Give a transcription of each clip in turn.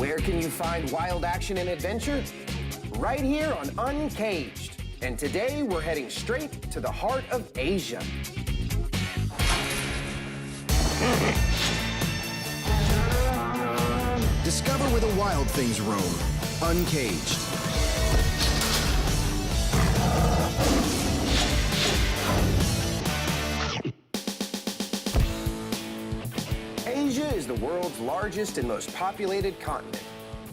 Where can you find wild action and adventure? Right here on Uncaged. And today we're heading straight to the heart of Asia. Discover where the wild things roam. Uncaged. Asia is the world's largest and most populated continent,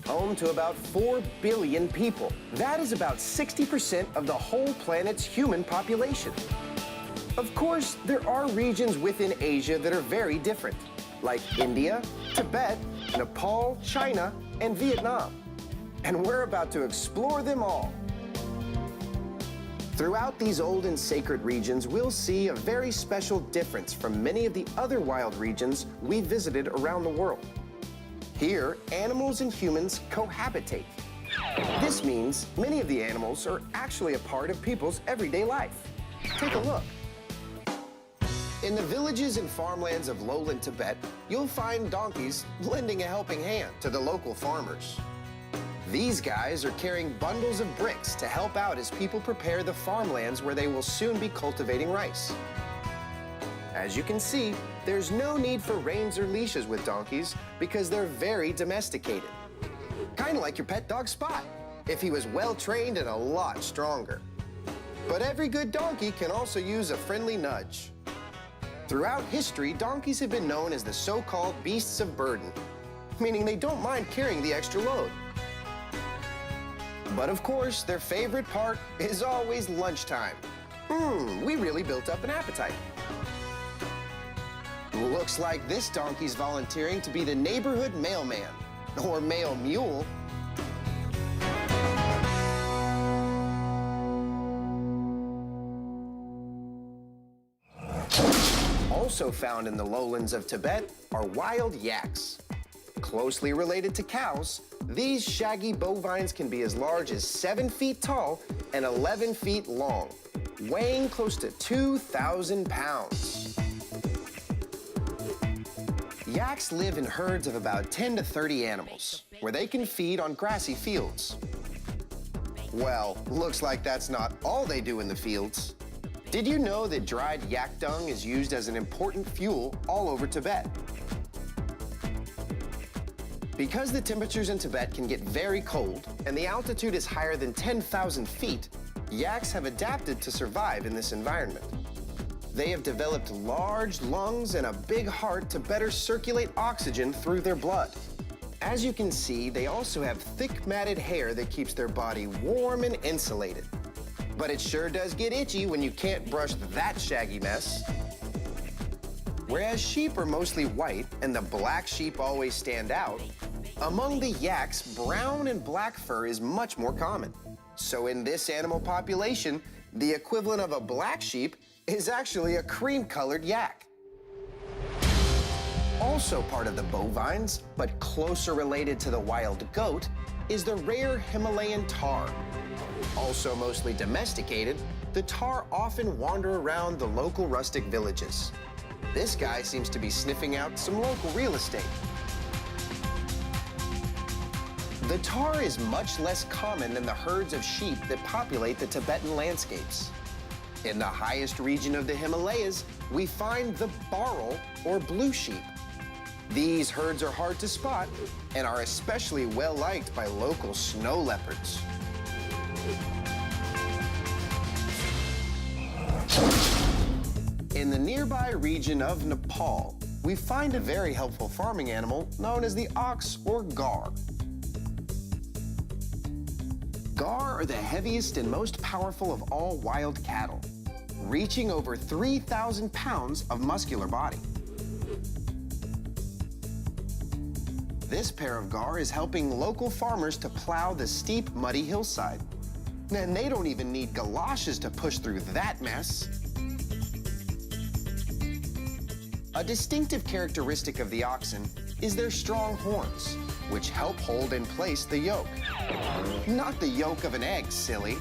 home to about 4 billion people. That is about 60% of the whole planet's human population. Of course, there are regions within Asia that are very different, like India, Tibet, Nepal, China, and Vietnam. And we're about to explore them all. Throughout these old and sacred regions, we'll see a very special difference from many of the other wild regions we visited around the world. Here, animals and humans cohabitate. This means many of the animals are actually a part of people's everyday life. Take a look. In the villages and farmlands of lowland Tibet, you'll find donkeys lending a helping hand to the local farmers. These guys are carrying bundles of bricks to help out as people prepare the farmlands where they will soon be cultivating rice. As you can see, there's no need for reins or leashes with donkeys because they're very domesticated. Kind of like your pet dog Spot, if he was well trained and a lot stronger. But every good donkey can also use a friendly nudge. Throughout history, donkeys have been known as the so-called beasts of burden, meaning they don't mind carrying the extra load. But of course, their favorite part is always lunchtime. We really built up an appetite. Looks like this donkey's volunteering to be the neighborhood mailman, or mail mule. Also found in the lowlands of Tibet are wild yaks. Closely related to cows, these shaggy bovines can be as large as 7 feet tall and 11 feet long, weighing close to 2,000 pounds. Yaks live in herds of about 10 to 30 animals, where they can feed on grassy fields. Well, looks like that's not all they do in the fields. Did you know that dried yak dung is used as an important fuel all over Tibet? Because the temperatures in Tibet can get very cold and the altitude is higher than 10,000 feet, yaks have adapted to survive in this environment. They have developed large lungs and a big heart to better circulate oxygen through their blood. As you can see, they also have thick matted hair that keeps their body warm and insulated. But it sure does get itchy when you can't brush that shaggy mess. Whereas sheep are mostly white and the black sheep always stand out, among the yaks, brown and black fur is much more common. So in this animal population, the equivalent of a black sheep is actually a cream-colored yak. Also part of the bovines, but closer related to the wild goat, is the rare Himalayan tahr. Also mostly domesticated, the tahr often wander around the local rustic villages. This guy seems to be sniffing out some local real estate. The tahr is much less common than the herds of sheep that populate the Tibetan landscapes. In the highest region of the Himalayas, we find the barrel, or blue sheep. These herds are hard to spot and are especially well-liked by local snow leopards. In the nearby region of Nepal, we find a very helpful farming animal known as the ox or gar. Gar are the heaviest and most powerful of all wild cattle, reaching over 3,000 pounds of muscular body. This pair of gar is helping local farmers to plow the steep, muddy hillside. And they don't even need galoshes to push through that mess. A distinctive characteristic of the oxen is their strong horns, which help hold in place the yoke. Not the yolk of an egg, silly.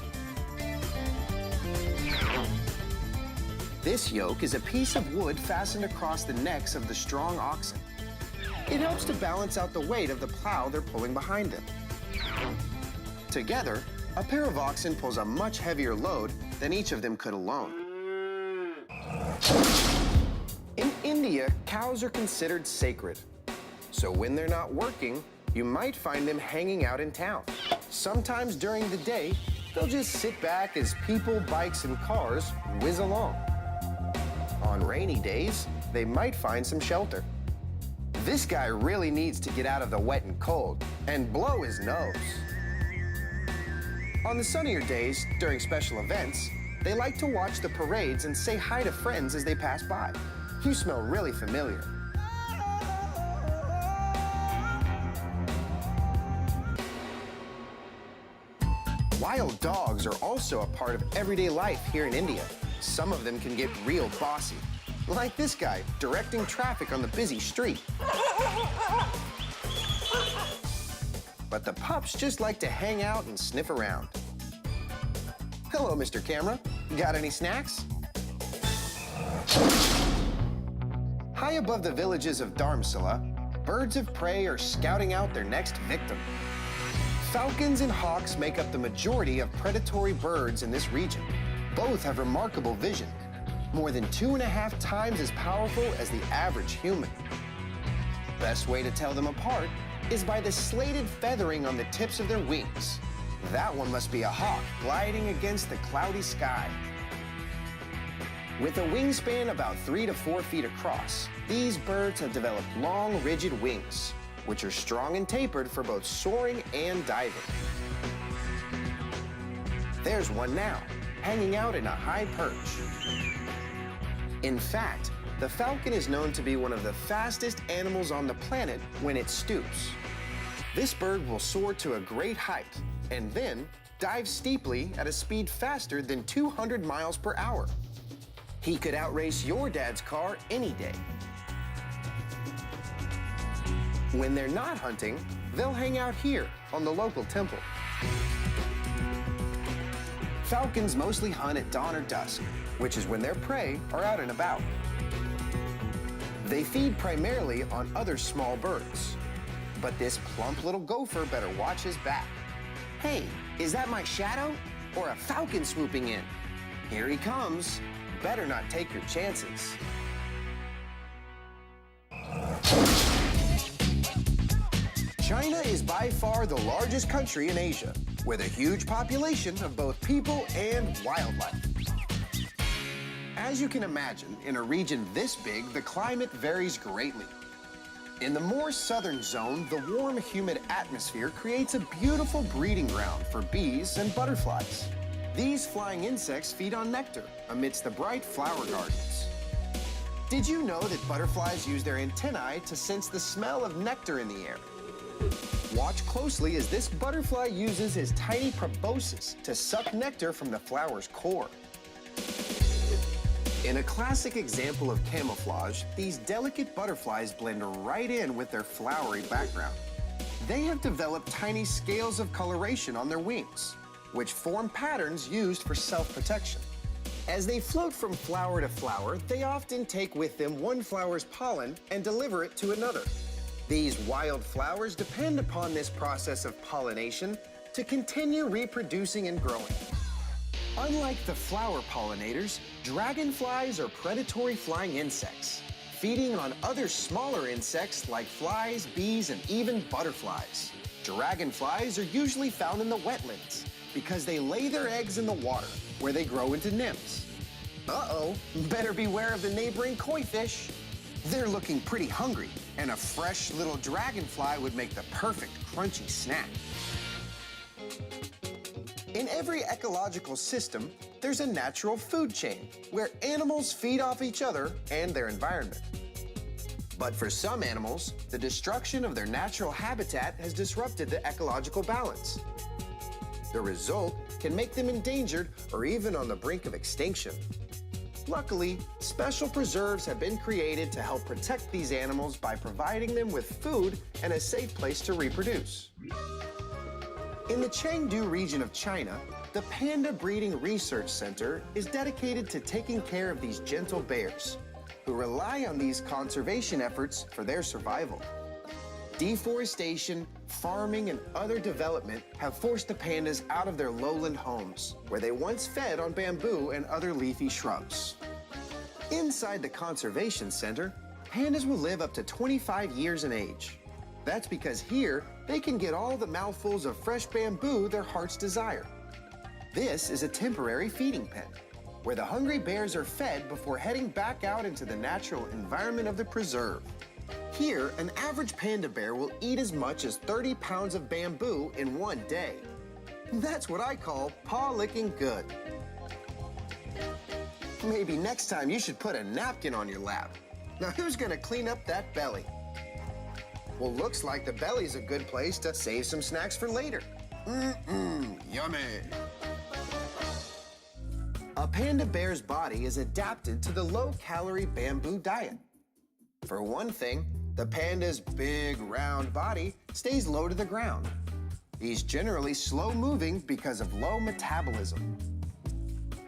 This yoke is a piece of wood fastened across the necks of the strong oxen. It helps to balance out the weight of the plow they're pulling behind them. Together, a pair of oxen pulls a much heavier load than each of them could alone. In India, cows are considered sacred. So when they're not working, you might find them hanging out in town. Sometimes during the day, they'll just sit back as people, bikes, and cars whiz along. On rainy days, they might find some shelter. This guy really needs to get out of the wet and cold and blow his nose. On the sunnier days, during special events, they like to watch the parades and say hi to friends as they pass by. You smell really familiar. Wild dogs are also a part of everyday life here in India. Some of them can get real bossy, like this guy directing traffic on the busy street. But the pups just like to hang out and sniff around. Hello, Mr. Camera. Got any snacks? High above the villages of Dharamsala, birds of prey are scouting out their next victim. Falcons and hawks make up the majority of predatory birds in this region. Both have remarkable vision, more than 2.5 times as powerful as the average human. Best way to tell them apart is by the slated feathering on the tips of their wings. That one must be a hawk gliding against the cloudy sky. With a wingspan about 3 to 4 feet across, these birds have developed long, rigid wings, which are strong and tapered for both soaring and diving. There's one now, hanging out in a high perch. In fact, the falcon is known to be one of the fastest animals on the planet when it stoops. This bird will soar to a great height and then dive steeply at a speed faster than 200 miles per hour. He could outrace your dad's car any day. When they're not hunting, they'll hang out here on the local temple. Falcons mostly hunt at dawn or dusk, which is when their prey are out and about. They feed primarily on other small birds. But this plump little gopher better watch his back. Hey, is that my shadow or a falcon swooping in? Here he comes. Better not take your chances. China is by far the largest country in Asia, with a huge population of both people and wildlife. As you can imagine, in a region this big, the climate varies greatly. In the more southern zone, the warm, humid atmosphere creates a beautiful breeding ground for bees and butterflies. These flying insects feed on nectar amidst the bright flower gardens. Did you know that butterflies use their antennae to sense the smell of nectar in the air? Watch closely as this butterfly uses his tiny proboscis to suck nectar from the flower's core. In a classic example of camouflage, these delicate butterflies blend right in with their flowery background. They have developed tiny scales of coloration on their wings, which form patterns used for self-protection. As they float from flower to flower, they often take with them one flower's pollen and deliver it to another. These wild flowers depend upon this process of pollination to continue reproducing and growing. Unlike the flower pollinators, dragonflies are predatory flying insects, feeding on other smaller insects like flies, bees, and even butterflies. Dragonflies are usually found in the wetlands because they lay their eggs in the water, where they grow into nymphs. Uh-oh, better beware of the neighboring koi fish. They're looking pretty hungry, and a fresh little dragonfly would make the perfect crunchy snack. In every ecological system, there's a natural food chain where animals feed off each other and their environment. But for some animals, the destruction of their natural habitat has disrupted the ecological balance. The result can make them endangered or even on the brink of extinction. Luckily, special preserves have been created to help protect these animals by providing them with food and a safe place to reproduce. In the Chengdu region of China, the Panda Breeding Research Center is dedicated to taking care of these gentle bears, who rely on these conservation efforts for their survival. Deforestation, farming, and other development have forced the pandas out of their lowland homes, where they once fed on bamboo and other leafy shrubs. Inside the conservation center, pandas will live up to 25 years in age. That's because here, they can get all the mouthfuls of fresh bamboo their hearts desire. This is a temporary feeding pen, where the hungry bears are fed before heading back out into the natural environment of the preserve. Here, an average panda bear will eat as much as 30 pounds of bamboo in one day. That's what I call paw-licking good. Maybe next time you should put a napkin on your lap. Now who's gonna clean up that belly? Well, looks like the belly's a good place to save some snacks for later. Yummy. A panda bear's body is adapted to the low-calorie bamboo diet. For one thing, the panda's big, round body stays low to the ground. He's generally slow-moving because of low metabolism.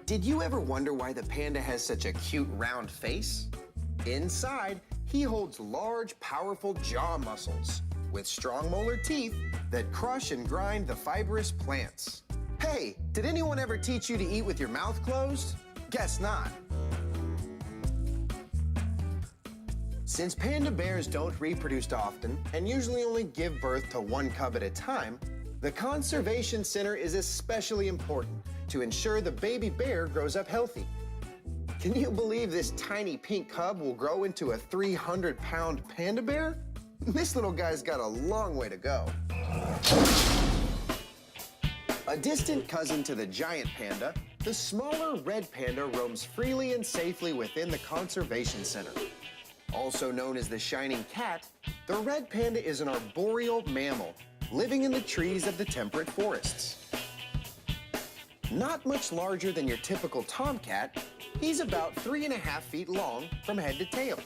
Did you ever wonder why the panda has such a cute, round face? Inside, he holds large, powerful jaw muscles with strong molar teeth that crush and grind the fibrous plants. Hey, did anyone ever teach you to eat with your mouth closed? Guess not. Since panda bears don't reproduce often and usually only give birth to one cub at a time, the conservation center is especially important to ensure the baby bear grows up healthy. Can you believe this tiny pink cub will grow into a 300-pound panda bear? This little guy's got a long way to go. A distant cousin to the giant panda, the smaller red panda roams freely and safely within the conservation center. Also known as the shining cat, the red panda is an arboreal mammal living in the trees of the temperate forests. Not much larger than your typical tomcat, he's about 3.5 feet long from head to tail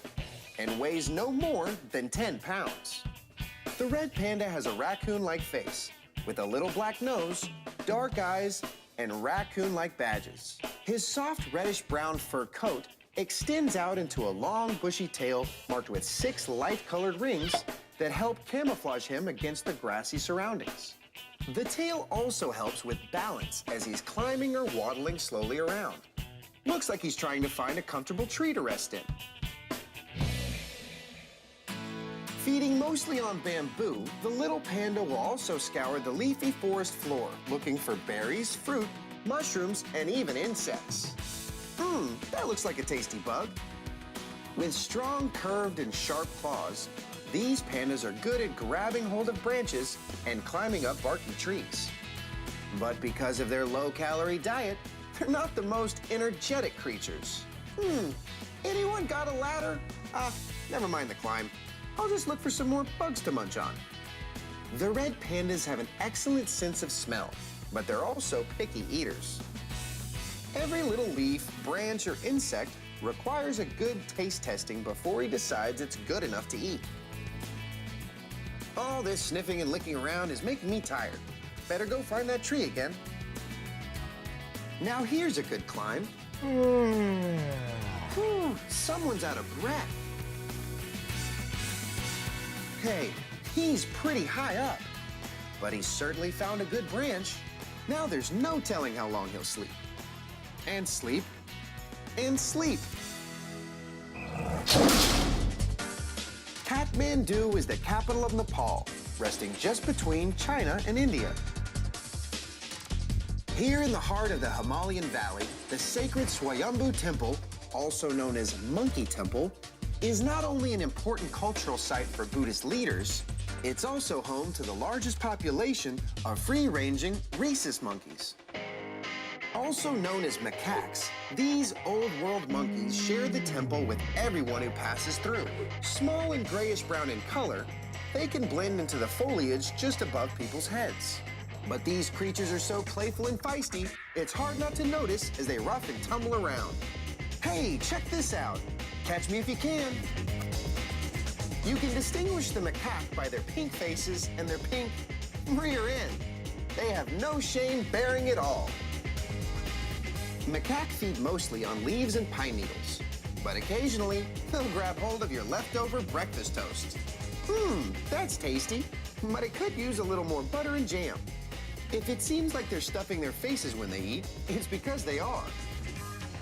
and weighs no more than 10 pounds. The red panda has a raccoon-like face with a little black nose, dark eyes, and raccoon-like badges. His soft reddish-brown fur coat extends out into a long, bushy tail marked with 6 light-colored rings that help camouflage him against the grassy surroundings. The tail also helps with balance as he's climbing or waddling slowly around. Looks like he's trying to find a comfortable tree to rest in. Feeding mostly on bamboo, the little panda will also scour the leafy forest floor, looking for berries, fruit, mushrooms, and even insects. That looks like a tasty bug. With strong, curved, and sharp claws, these pandas are good at grabbing hold of branches and climbing up barky trees. But because of their low-calorie diet, they're not the most energetic creatures. Anyone got a ladder? Never mind the climb. I'll just look for some more bugs to munch on. The red pandas have an excellent sense of smell, but they're also picky eaters. Every little leaf, branch, or insect requires a good taste testing before he decides it's good enough to eat. All this sniffing and licking around is making me tired. Better go find that tree again. Now here's a good climb. Whew, someone's out of breath. Hey, he's pretty high up, but he's certainly found a good branch. Now there's no telling how long he'll sleep. And sleep. And sleep. Kathmandu is the capital of Nepal, resting just between China and India. Here in the heart of the Himalayan Valley, the sacred Swayambhu Temple, also known as Monkey Temple, is not only an important cultural site for Buddhist leaders, it's also home to the largest population of free-ranging rhesus monkeys. Also known as macaques, these old-world monkeys share the temple with everyone who passes through. Small and grayish-brown in color, they can blend into the foliage just above people's heads. But these creatures are so playful and feisty, it's hard not to notice as they rough and tumble around. Hey, check this out. Catch me if you can. You can distinguish the macaque by their pink faces and their pink rear end. They have no shame bearing it all. Macaque feed mostly on leaves and pine needles, but occasionally they'll grab hold of your leftover breakfast toast. That's tasty, but it could use a little more butter and jam. If it seems like they're stuffing their faces when they eat, it's because they are.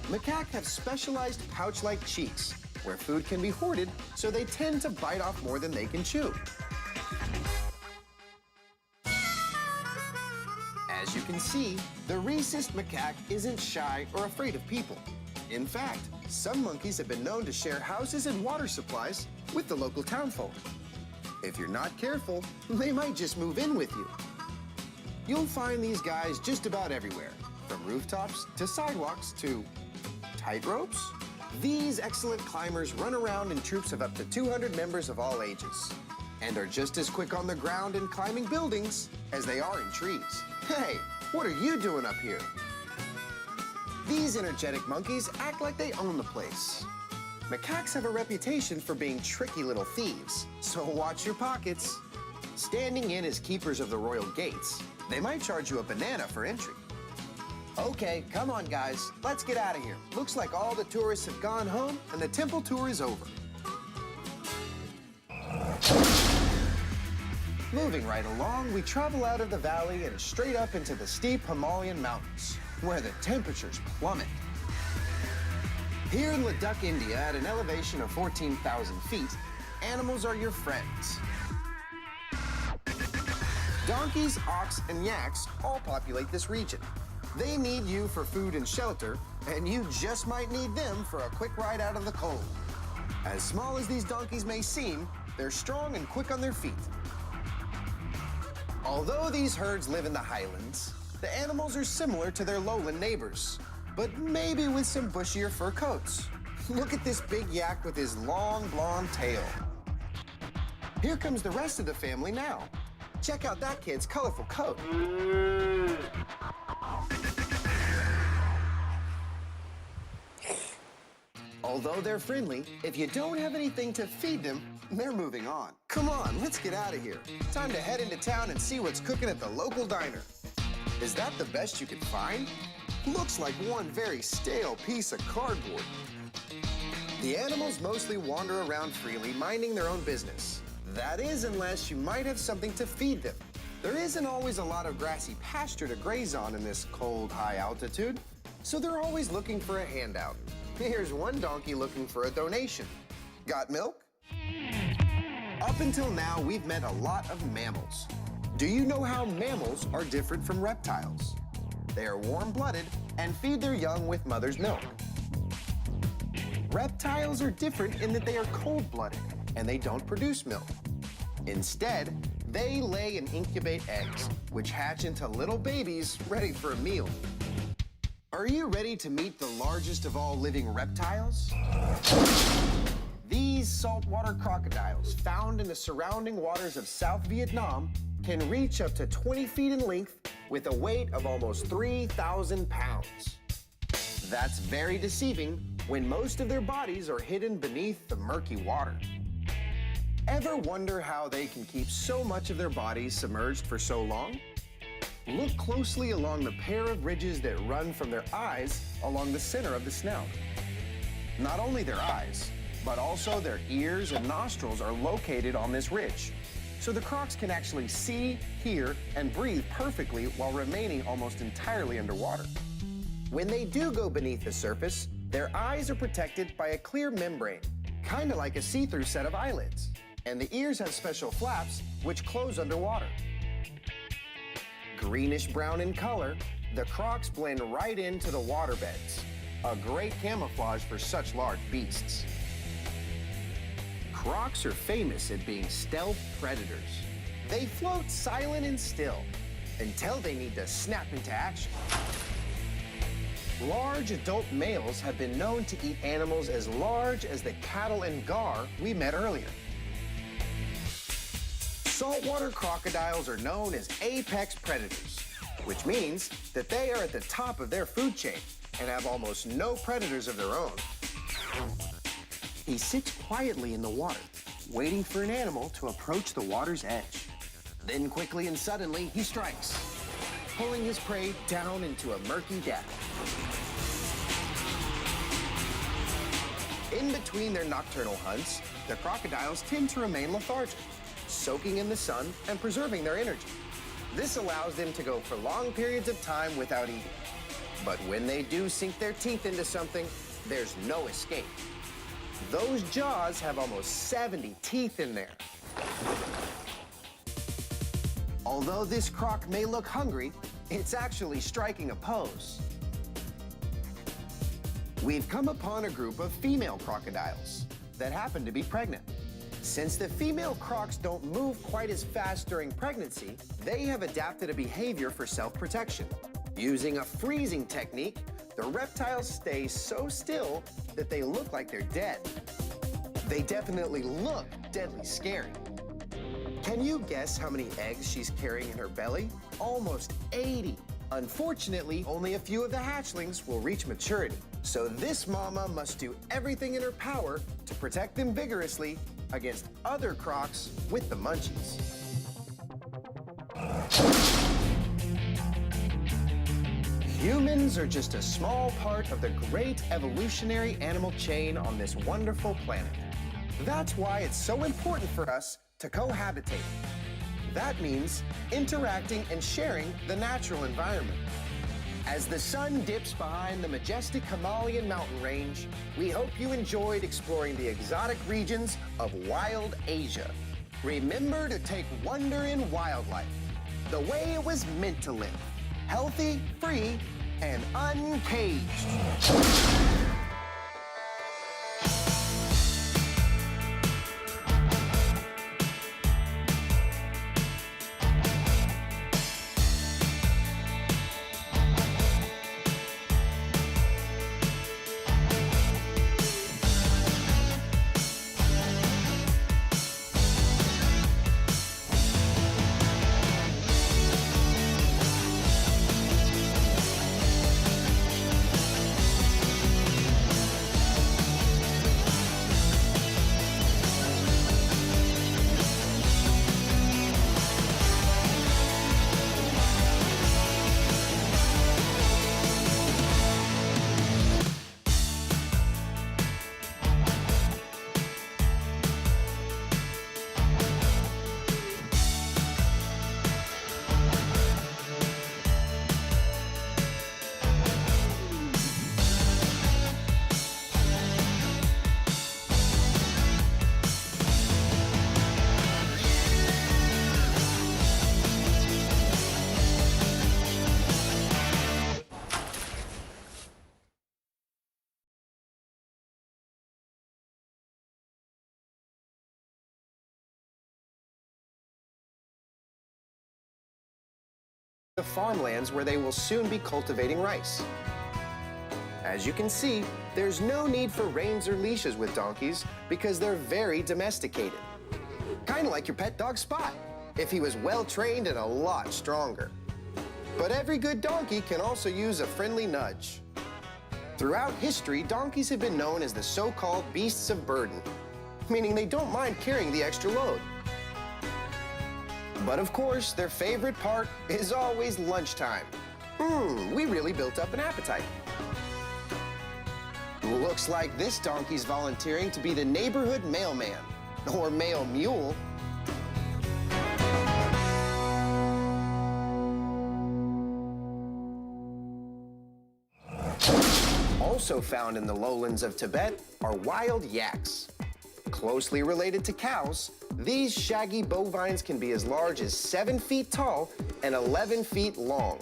Macaque have specialized pouch-like cheeks, where food can be hoarded, so they tend to bite off more than they can chew. As you can see, the rhesus macaque isn't shy or afraid of people. In fact, some monkeys have been known to share houses and water supplies with the local townfolk. If you're not careful, they might just move in with you. You'll find these guys just about everywhere, from rooftops to sidewalks to tightropes. These excellent climbers run around in troops of up to 200 members of all ages and are just as quick on the ground in climbing buildings as they are in trees. Hey, what are you doing up here? These energetic monkeys act like they own the place. Macaques have a reputation for being tricky little thieves, so watch your pockets. Standing in as keepers of the royal gates, they might charge you a banana for entry. Okay, come on, guys. Let's get out of here. Looks like all the tourists have gone home and the temple tour is over. Moving right along, we travel out of the valley and straight up into the steep Himalayan mountains, where the temperatures plummet. Here in Ladakh, India, at an elevation of 14,000 feet, animals are your friends. Donkeys, ox, and yaks all populate this region. They need you for food and shelter, and you just might need them for a quick ride out of the cold. As small as these donkeys may seem, they're strong and quick on their feet. Although these herds live in the highlands, the animals are similar to their lowland neighbors, but maybe with some bushier fur coats. Look at this big yak with his long blonde tail. Here comes the rest of the family now. Check out that kid's colorful coat. Although they're friendly, if you don't have anything to feed them, they're moving on. Come on, let's get out of here. Time to head into town and see what's cooking at the local diner. Is that the best you could find? Looks like one very stale piece of cardboard. The animals mostly wander around freely, minding their own business. That is, unless you might have something to feed them. There isn't always a lot of grassy pasture to graze on in this cold, high altitude, so they're always looking for a handout. Here's one donkey looking for a donation. Got milk? Up until now, we've met a lot of mammals. Do you know how mammals are different from reptiles? They are warm-blooded and feed their young with mother's milk. Reptiles are different in that they are cold-blooded and they don't produce milk. Instead, they lay and incubate eggs, which hatch into little babies ready for a meal. Are you ready to meet the largest of all living reptiles? These saltwater crocodiles, found in the surrounding waters of South Vietnam, can reach up to 20 feet in length with a weight of almost 3,000 pounds. That's very deceiving when most of their bodies are hidden beneath the murky water. Ever wonder how they can keep so much of their bodies submerged for so long? Look closely along the pair of ridges that run from their eyes along the center of the snout. Not only their eyes, but also their ears and nostrils are located on this ridge. So the crocs can actually see, hear, and breathe perfectly while remaining almost entirely underwater. When they do go beneath the surface, their eyes are protected by a clear membrane, kind of like a see-through set of eyelids. And the ears have special flaps which close underwater. Greenish-brown in color, the crocs blend right into the waterbeds, a great camouflage for such large beasts. Crocs are famous at being stealth predators. They float silent and still until they need to snap into action. Large adult males have been known to eat animals as large as the cattle and gar we met earlier. Saltwater crocodiles are known as apex predators, which means that they are at the top of their food chain and have almost no predators of their own. He sits quietly in the water, waiting for an animal to approach the water's edge. Then quickly and suddenly, he strikes, pulling his prey down into a murky depth. In between their nocturnal hunts, the crocodiles tend to remain lethargic, soaking in the sun and preserving their energy. This allows them to go for long periods of time without eating. But when they do sink their teeth into something, there's no escape. Those jaws have almost 70 teeth in there. Although this croc may look hungry, it's actually striking a pose. We've come upon a group of female crocodiles that happen to be pregnant. Since the female crocs don't move quite as fast during pregnancy, they have adapted a behavior for self-protection. Using a freezing technique, the reptiles stay so still that they look like they're dead. They definitely look deadly scary. Can you guess how many eggs she's carrying in her belly? Almost 80. Unfortunately, only a few of the hatchlings will reach maturity. So this mama must do everything in her power to protect them vigorously against other crocs with the munchies. Humans are just a small part of the great evolutionary animal chain on this wonderful planet. That's why it's so important for us to cohabitate. That means interacting and sharing the natural environment. As the sun dips behind the majestic Himalayan mountain range, we hope you enjoyed exploring the exotic regions of wild Asia. Remember to take wonder in wildlife, the way it was meant to live, healthy, free, and uncaged. The farmlands where they will soon be cultivating rice. As you can see, there's no need for reins or leashes with donkeys because they're very domesticated. Kind of like your pet dog Spot, if he was well trained and a lot stronger. But every good donkey can also use a friendly nudge. Throughout history, donkeys have been known as the so-called beasts of burden, meaning they don't mind carrying the extra load. But of course, their favorite part is always lunchtime. We really built up an appetite. Looks like this donkey's volunteering to be the neighborhood mailman, or mail mule. Also found in the lowlands of Tibet are wild yaks. Closely related to cows, these shaggy bovines can be as large as 7 feet tall and 11 feet long,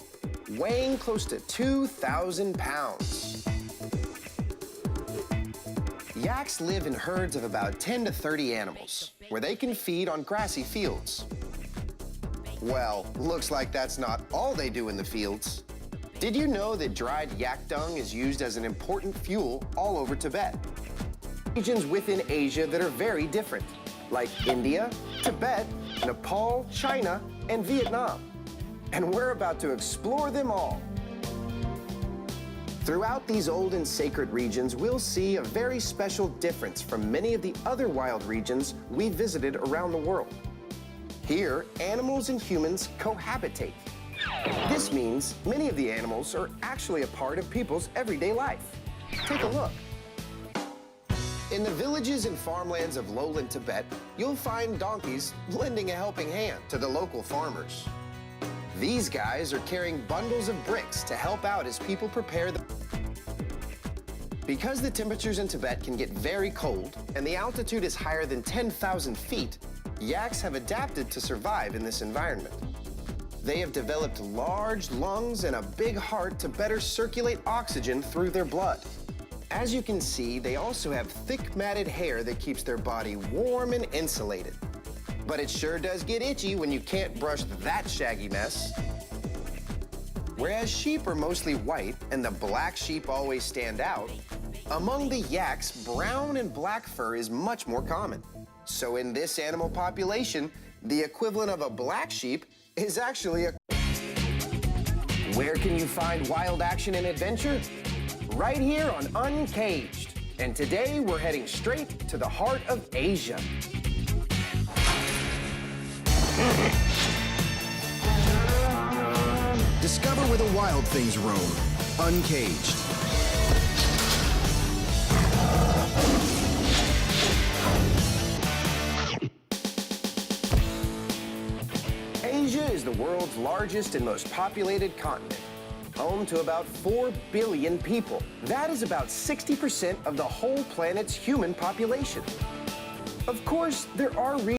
weighing close to 2,000 pounds. Yaks live in herds of about 10 to 30 animals, where they can feed on grassy fields. Well, looks like that's not all they do in the fields. Did you know that dried yak dung is used as an important fuel all over Tibet? Regions within Asia that are very different, like India, Tibet, Nepal, China, and Vietnam. And we're about to explore them all. Throughout these old and sacred regions, we'll see a very special difference from many of the other wild regions we visited around the world. Here, animals and humans cohabitate. This means many of the animals are actually a part of people's everyday life. Take a look. In the villages and farmlands of lowland Tibet, you'll find donkeys lending a helping hand to the local farmers. These guys are carrying bundles of bricks to help out as people prepare the... Because the temperatures in Tibet can get very cold and the altitude is higher than 10,000 feet, yaks have adapted to survive in this environment. They have developed large lungs and a big heart to better circulate oxygen through their blood. As you can see, they also have thick matted hair that keeps their body warm and insulated. But it sure does get itchy when you can't brush that shaggy mess. Whereas sheep are mostly white and the black sheep always stand out, among the yaks, brown and black fur is much more common. So in this animal population, the equivalent of a black sheep is actually a... Where can you find wild action and adventure? Right here on Uncaged. And today we're heading straight to the heart of Asia. Discover where the wild things roam. Uncaged. Asia is the world's largest and most populated continent, home to about 4 billion people. That is about 60% of the whole planet's human population. Of course, there are